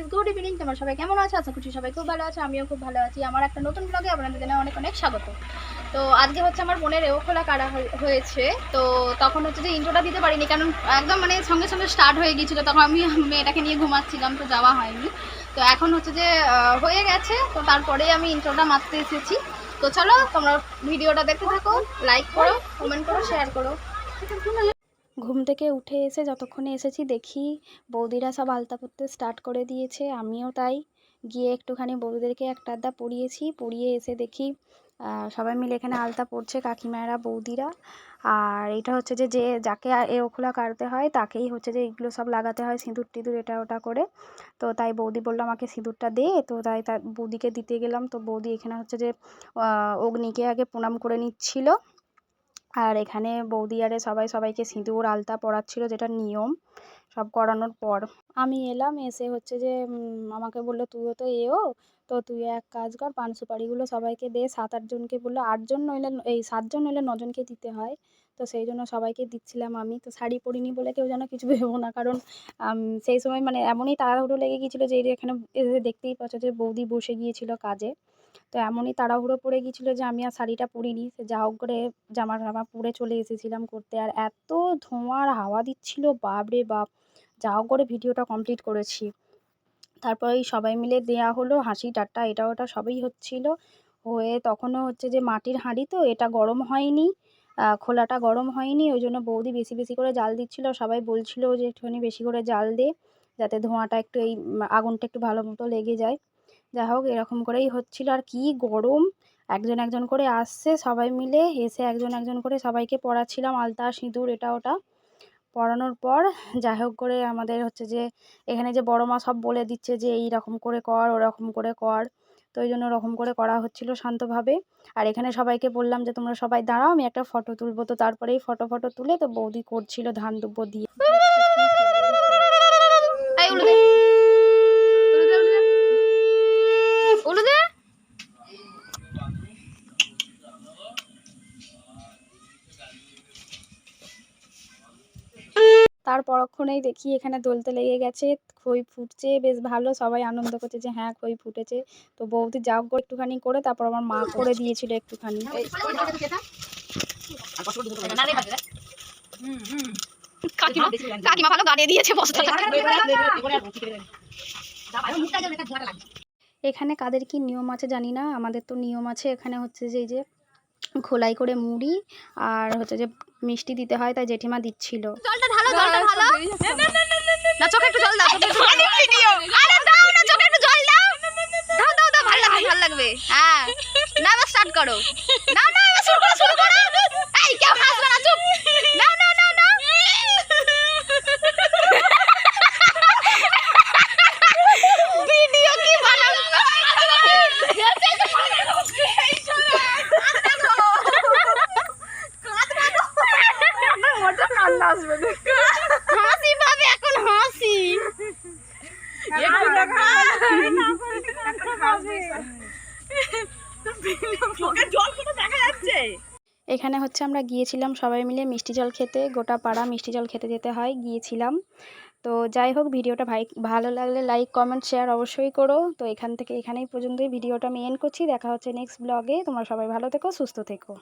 Guys, good evening. তোমরা সবাই কেমন আছো? আশা করছি সবাই খুব ভালো আছো, আমিও খুব ভালো আছি। আমার একটা নতুন ব্লগে আপনাদের জানাই অনেক অনেক স্বাগত। তো আজকে হচ্ছে আমার বোনের এও খোলা কাটা হয়েছে। তো তখন হচ্ছে যে ইন্ট্রোটা দিতে পারিনি, কারণ একদম মানে সঙ্গে সঙ্গে স্টার্ট হয়ে গিয়েছিলো। তখন আমি মেয়েটাকে নিয়ে ঘুমাচ্ছিলাম, তো যাওয়া হয়নি। তো এখন হচ্ছে যে হয়ে গেছে, তো তারপরেই আমি ইন্ট্রোটা মারতে এসেছি। তো চলো তোমরা ভিডিওটা দেখতে থাকো, লাইক করো, কমেন্ট করো, শেয়ার করো। ঘুম থেকে উঠে এসে যতক্ষণে এসেছি দেখি বৌদিরা সব আলতা পরতে স্টার্ট করে দিয়েছে, আমিও তাই গিয়ে একটুখানি বৌদিদেরকে একটা আধটা পরিয়েছি। পরিয়ে এসে দেখি সবাই মিলে এখানে আলতা পরছে, কাকিমায়েরা, বৌদিরা। আর এটা হচ্ছে যে যাকে এ ওখোলা কাটতে হয় তাকেই হচ্ছে যে এগুলো সব লাগাতে হয়, সিঁদুর টিঁদুর এটা ওটা করে। তো তাই বৌদি বললো আমাকে সিঁদুরটা দে, তো তাই তার বৌদিকে দিতে গেলাম। তো বৌদি এখানে হচ্ছে যে অগ্নিকে আগে প্রণাম করে নিচ্ছিল। আর এখানে বৌদি আরে সবাইকে সিঁদুর আলতা পরাচ্ছিল, যেটা নিয়ম। সব করানোর পর আমি এলাম, এসে হচ্ছে যে আমাকে বললো তুইও তো এও, তো তুই এক কাজ কর, পান সুপারিগুলো সবাইকে দে। 7-8 জনকে বললো, 8 জন নইলে 7 জন নইলে 9 জনকে দিতে হয়। তো সেই জন্য সবাইকে দিচ্ছিলাম। আমি তো শাড়ি পরিনি বলে কেউ যেন কিছু ভেবো না, কারণ সেই সময় মানে এমনই তাড়াহুড়ো লেগে গিয়েছিলো যে এখানে এসে দেখতেই পাচ্ছ যে বৌদি বসে গিয়েছিল কাজে। তো এমনই তাড়াহুড়ো পড়ে গিয়েছিলো যে আমি আর শাড়িটা পরিনি। সে যা হোক করে জামা টামা পরে চলে এসেছিলাম করতে। আর এত ধোঁয়ার হাওয়া দিচ্ছিল, বাপ রে বাপ! যা হোক করে ভিডিওটা কমপ্লিট করেছি। তারপর এই সবাই মিলে দেয়া হলো, হাসি ঠাট্টা এটা ওটা সবই হচ্ছিল। হয়ে তখনও হচ্ছে যে মাটির হাঁড়ি, তো এটা গরম হয়নি, খোলাটা গরম হয়নি, ওই জন্য বৌদি বেশি বেশি করে জাল দিচ্ছিল। সবাই বলছিল যে একটুখানি বেশি করে জাল দে, যাতে ধোঁয়াটা একটু এই আগুনটা একটু ভালো মতো লেগে যায়। যাই হোক এরকম করেই হচ্ছিল। আর কি গরম! একজন একজন করে আসছে সবাই মিলে, এসে একজন একজন করে সবাইকে পরাচ্ছিলাম আলতা সিঁদুর এটা ওটা। পরানোর পর যাই হোক করে আমাদের হচ্ছে যে এখানে যে বড় মা সব বলে দিচ্ছে যে এই রকম করে কর, ওরকম করে কর। তো ওই জন্য ওরকম করে করা হচ্ছিল শান্তভাবে। আর এখানে সবাইকে বললাম যে তোমরা সবাই দাঁড়াও, আমি একটা ফটো তুলবো। তো তারপরেই ফটো তুলে তো বৌদি করছিল ধান দুব্বো দিয়ে। তার পরক্ষণেই দেখি এখানে দোলতে লেগে গেছে, খই ফুটছে বেশ ভালো, সবাই আনন্দ করছে যে হ্যাঁ খই ফুটেছে। তো বৌদি যা হোক একটুখানি করে, তারপর আমার মা করে দিয়েছিল একটুখানি। কাকিমা ভালো গাড়িয়ে দিয়েছে বস্তাটা। এখানে কাদের কি নিয়ম আছে জানি না, আমাদের তো নিয়ম আছে। এখানে হচ্ছে যে এই যে খোলাই করে মুড়ি আর হচ্ছে যে মিষ্টি দিতে হয়, তাই জেঠিমা দিচ্ছিল। জলটা ঢালো, জলটা ঢালো। না চোখে একটু জল দাও, চোখে একটু জল ভিডিও। আরে দাও না, চোখে একটু জল দাও। দাও দাও দাও, ভালো লাগবে ভালো লাগবে। হ্যাঁ না, এবার স্টার্ট করো। না না, এবার শুরু করো। এই কেউ হাসবে না, চুপ। না না না না, ভিডিও কি বানাবো? হাসি পাবে এখন, হাসি। এখানে হচ্ছে আমরা গিয়েছিলাম সবাই মিলে মিষ্টি জল খেতে, গোটা পাড়া মিষ্টি জল খেতে যেতে হয়, গিয়েছিলাম। তো যাই হোক ভিডিওটা ভালো লাগলে লাইক কমেন্ট শেয়ার অবশ্যই করো। তো এখানেই পর্যন্তই ভিডিওটা আমি এন্ড করছি। দেখা হচ্ছে নেক্সট ব্লগে। তোমরা সবাই ভালো থেকো, সুস্থ থেকো।